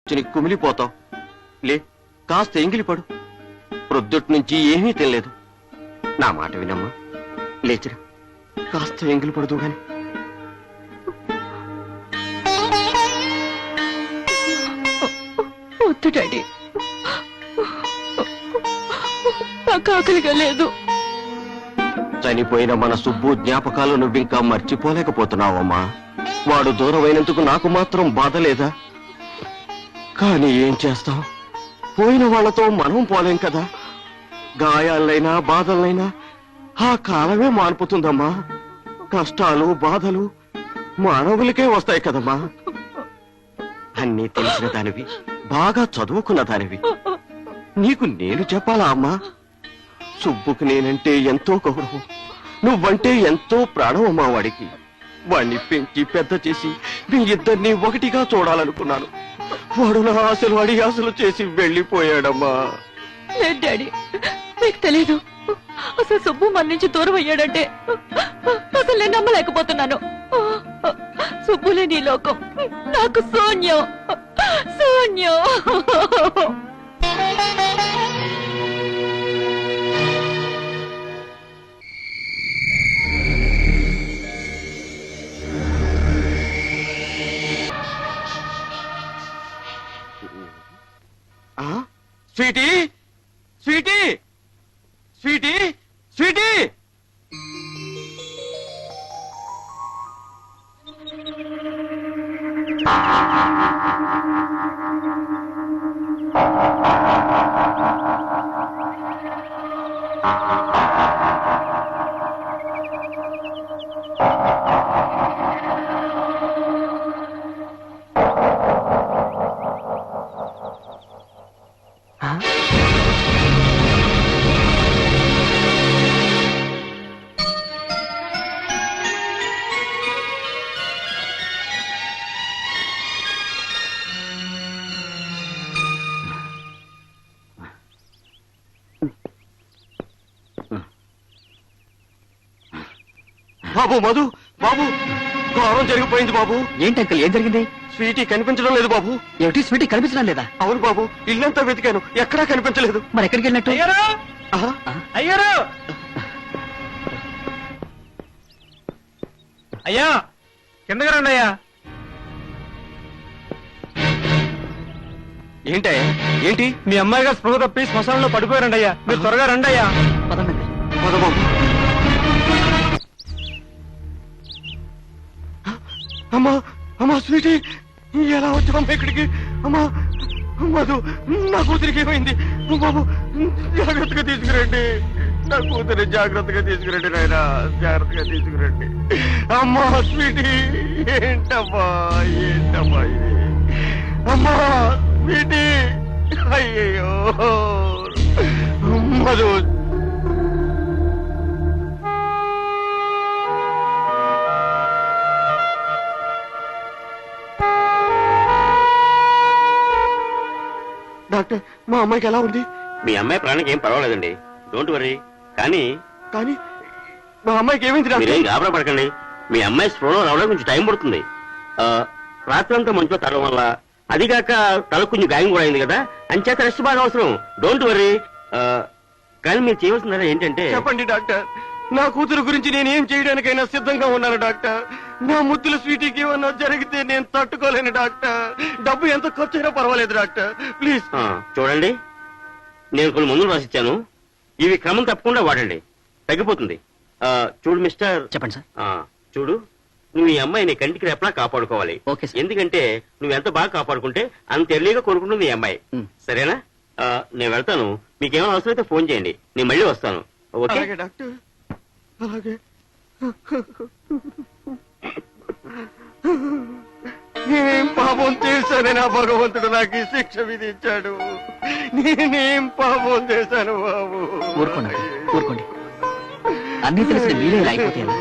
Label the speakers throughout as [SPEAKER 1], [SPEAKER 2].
[SPEAKER 1] కూర్చుని కుమిలిపోతావు. లే, కాస్త ఎంగిలిపడు. ప్రొద్దుటి నుంచి ఏమీ తినలేదు. నా మాట వినమ్మా, లేచిరా, కాస్త ఎంగిలిపడదు గాని.
[SPEAKER 2] వద్దు డాడీ, నాకు ఆకలిగా లేదు.
[SPEAKER 1] చనిపోయిన మన సుబ్బు జ్ఞాపకాలు నువ్వింకా మర్చిపోలేకపోతున్నావమ్మా. వాడు దూరమైనందుకు నాకు మాత్రం బాధ లేదా? కానీ ఏం చేస్తాం, పోయిన వాళ్లతో మనం పోలేం కదా. గాయాలైనా బాధలైనా ఆ కాలమే మాన్పుతుందమ్మా. కష్టాలు బాధలు మానవులకే వస్తాయి కదమ్మా. అన్నీ తెలిసిన దానివి, బాగా చదువుకున్న దానివి, నీకు నేను చెప్పాలా అమ్మా? సుబ్బుకు నేనంటే ఎంతో గౌరవం, నువ్వంటే ఎంతో ప్రాణం అమ్మా వాడికి. వాణ్ణి పెంచి పెద్ద చేసి మీ ఇద్దరిని ఒకటిగా చూడాలనుకున్నాను. వాడు నా ఆశలు అడియాసలు చేసి వెళ్ళిపోయాడమ్మా.
[SPEAKER 2] లేదు డాడీ, మీకు తెలీదు. అసలు సుబ్బు మన నుంచి దూరం అయ్యాడంటే అసలు నేను నమ్మలేకపోతున్నాను. సుబ్బు లేని లోకం నాకు శూన్యం, శూన్యం.
[SPEAKER 1] Sweetie, sweetie, sweetie, sweetie. బాబు, మధు, బాబు, ఘోరం జరిగిపోయింది బాబు.
[SPEAKER 3] ఏంటి అంకుల్, ఏం జరిగింది?
[SPEAKER 1] స్వీటీ కనిపించడం లేదు బాబు.
[SPEAKER 3] ఏమిటి, స్వీటీ కనిపించడం లేదా?
[SPEAKER 1] అవును బాబు, ఇల్లంతా వెతికాను, ఎక్కడా కనిపించలేదు.
[SPEAKER 3] మరి ఎక్కడికి వెళ్ళినట్టు?
[SPEAKER 4] అయ్యారు, అయ్యా కిందకి రండి అయ్యా.
[SPEAKER 1] ఏంటయ్యా, ఏంటి?
[SPEAKER 4] మీ అమ్మాయి గారు స్పృహ తప్పి శ్మశానంలో పడిపోయారండి అయ్యా. మీరు త్వరగా రండి అయ్యా.
[SPEAKER 3] పదండి.
[SPEAKER 1] పద బాబు. అమ్మా, అమ్మా, స్వీటీ ఎలా వచ్చావమ్మా ఇక్కడికి? అమ్మా, మధు, నా కూతురికి ఏమైంది? బాబు, జాగ్రత్తగా తీసుకురండి, నా కూతురు జాగ్రత్తగా తీసుకురండి నాయనా, జాగ్రత్తగా తీసుకురండి. అమ్మా స్వీటీ, ఏంటమ్మా, ఏంటమ్మా ఇది? అమ్మా స్వీటీ, అయ్యయ్యో మధు. డాక్టర్, మా అమ్మాయికి ఎలా ఉంది?
[SPEAKER 5] మీ అమ్మాయి ప్రాణానికి ఏం పర్వాలేదండి, డోంట్ వరీ. కానీ
[SPEAKER 1] కానీ మా అమ్మాయికి ఏమైంది
[SPEAKER 5] మీరేం
[SPEAKER 1] డాక్టర్?
[SPEAKER 5] గాబరా పడకండి. మీ అమ్మాయి స్పృహలో రావడానికి కొంచెం టైం పడుతుంది. రాత్రంతా మంచిగా తరగడం వల్ల, అదిగాక తలకు కొంచెం గాయం కూడా అయింది కదా, అంచేత రెస్ట్ బాగా అవసరం. Don't worry. కానీ మీరు చేయవలసిందా ఏంటంటే,
[SPEAKER 1] చెప్పండి డాక్టర్, నా కూతురు గురించి నేను ఏం చేయడానికైనా సిద్ధంగా ఉన్నాను డాక్టర్. నా ముద్దుల స్వీటీకి ఏమన్నా జరిగితే నేను తట్టుకోలేను డాక్టర్. డబ్బు ఎంత ఖర్చు అయినా పర్వాలేదు డాక్టర్, ప్లీజ్.
[SPEAKER 5] చూడండి, నేను కొన్ని మందులు రాసిచ్చాను, ఇవి క్రమం తప్పకుండా వాడండి, తగ్గిపోతుంది. చూడు మిస్టర్.
[SPEAKER 3] చెప్పండి సార్.
[SPEAKER 5] చూడు, నువ్వు ఈ అమ్మాయిని కంటికి రెప్పలా కాపాడుకోవాలి.
[SPEAKER 3] Okay sir.
[SPEAKER 5] ఎందుకంటే నువ్వు ఎంత బాగా కాపాడుకుంటే అంత ఎర్లీగా కోరుకుంటుంది ఈ అమ్మాయి. సరేనా? నేను వెళ్తాను, మీకేమైనా అవసరం అయితే ఫోన్ చేయండి, నేను మళ్ళీ వస్తాను. ఓకే
[SPEAKER 1] అలాగే డాక్టర్, అలాగే. నేనేం పాపం చేశాను, నా భగవంతుడు నాకు ఈ శిక్ష విధించాడు. నేనేం పాపం చేశాను బాబు?
[SPEAKER 3] ఊరుకోండి, ఊరుకోండి. అన్నీ తెలిసిన మీరే ఇలా అయిపోతే ఎలా?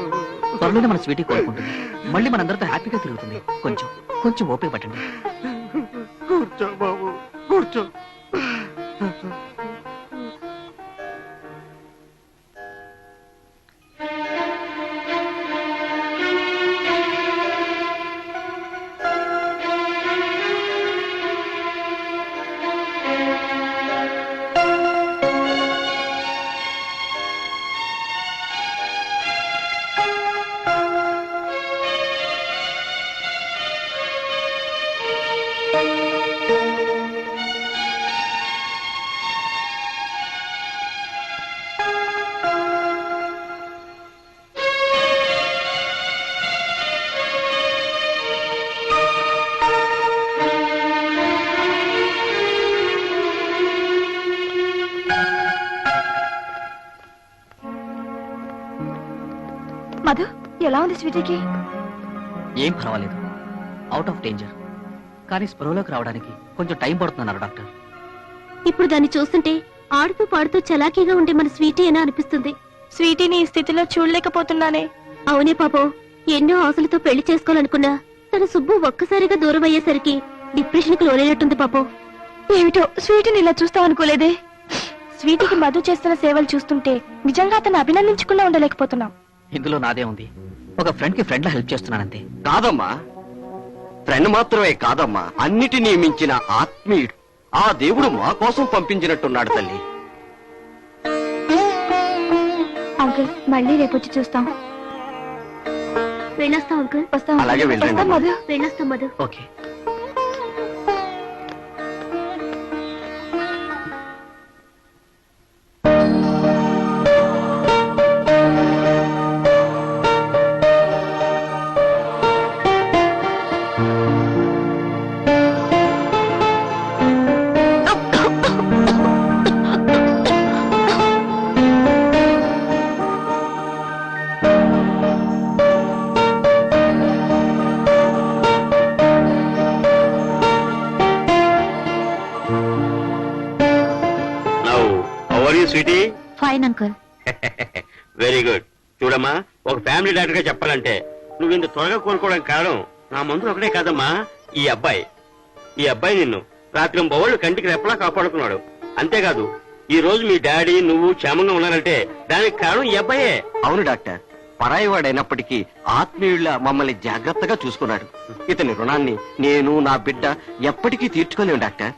[SPEAKER 3] త్వరలోనే మన స్వీటీ కోరుకుంటుంది, మళ్ళీ మనందరితో హ్యాపీగా తిరుగుతుంది. కొంచెం కొంచెం ఓపిక పట్టండి.
[SPEAKER 1] కూర్చో బాబు, కూర్చో.
[SPEAKER 2] మధు ఎలా ఉంది స్వీటీకి?
[SPEAKER 3] ఏం పర్వాలేదు, అవుట్ ఆఫ్ డేంజర్. కానీ స్పృహలోకి రావడానికి కొంచెం టైం పడుతుందన్నారు డాక్టర్.
[SPEAKER 2] ఇప్పుడు దాన్ని చూస్తుంటే ఆడుతూ పాడుతూ చలాకీగా ఉండే మన స్వీటీ అయినా అనిపిస్తుంది. స్వీటీని ఈ స్థితిలో చూడలేకపోతున్నానే. అవునే పాపం, ఎన్నో ఆశలతో పెళ్లి చేసుకోవాలనుకున్నా తన సుబ్బు ఒక్కసారిగా దూరం అయ్యేసరికి డిప్రెషన్ కి లోనైనట్టుంది పాపం. ఏమిటో స్వీటీని ఇలా చూస్తాం అనుకోలేదే. స్వీటీకి మధు చేస్తున్న సేవలు చూస్తుంటే నిజంగా అతను అభినందించకుండా ఉండలేకపోతున్నాం.
[SPEAKER 3] ఇందులో నాదే ఉంది. ఒక ఫ్రెండ్ కి ఫ్రెండ్ లా హెల్ప్ చేస్తున్నానంతే.
[SPEAKER 1] కాదమ్మా, ఫ్రెండ్ మాత్రమే కాదమ్మా, అన్నిటినీ మించిన ఆత్మీయుడు. ఆ దేవుడు మా కోసం పంపించినట్టున్నాడు తల్లి.
[SPEAKER 2] అంకుల్ మళ్ళీ రేపు వచ్చి చూస్తాం. వెళ్ళొస్తాం అంకుల్. వస్తాం.
[SPEAKER 1] అలాగే వెళ్ళండి.
[SPEAKER 2] వస్తాం మధు. వెళ్ళొస్తాం Madhu.
[SPEAKER 3] Okay.
[SPEAKER 5] Sweetie
[SPEAKER 2] fine uncle.
[SPEAKER 5] Very good. చూడమ్మా, ఒక ఫ్యామిలీ డాక్టర్ గా చెప్పాలంటే నువ్వు ఇంత త్వరగా కోలుకోవడానికి కారణం నా మందులు ఒకటే కాదమ్మా, ఈ అబ్బాయి నిన్ను రాత్రి బొవ్వళ్ళు కంటికి రెప్పలా కాపాడుకున్నాడు. అంతేకాదు ఈ రోజు మీ డాడీ నువ్వు క్షేమంగా ఉన్నారంటే దానికి కారణం ఈ అబ్బాయే.
[SPEAKER 1] అవును డాక్టర్, పరాయి వాడైనప్పటికీ ఆత్మీయుళ్ళ మమ్మల్ని జాగ్రత్తగా చూసుకున్నాడు. ఇతని రుణాన్ని నేను నా బిడ్డ ఎప్పటికీ తీర్చుకోలేము డాక్టర్.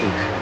[SPEAKER 1] Hey.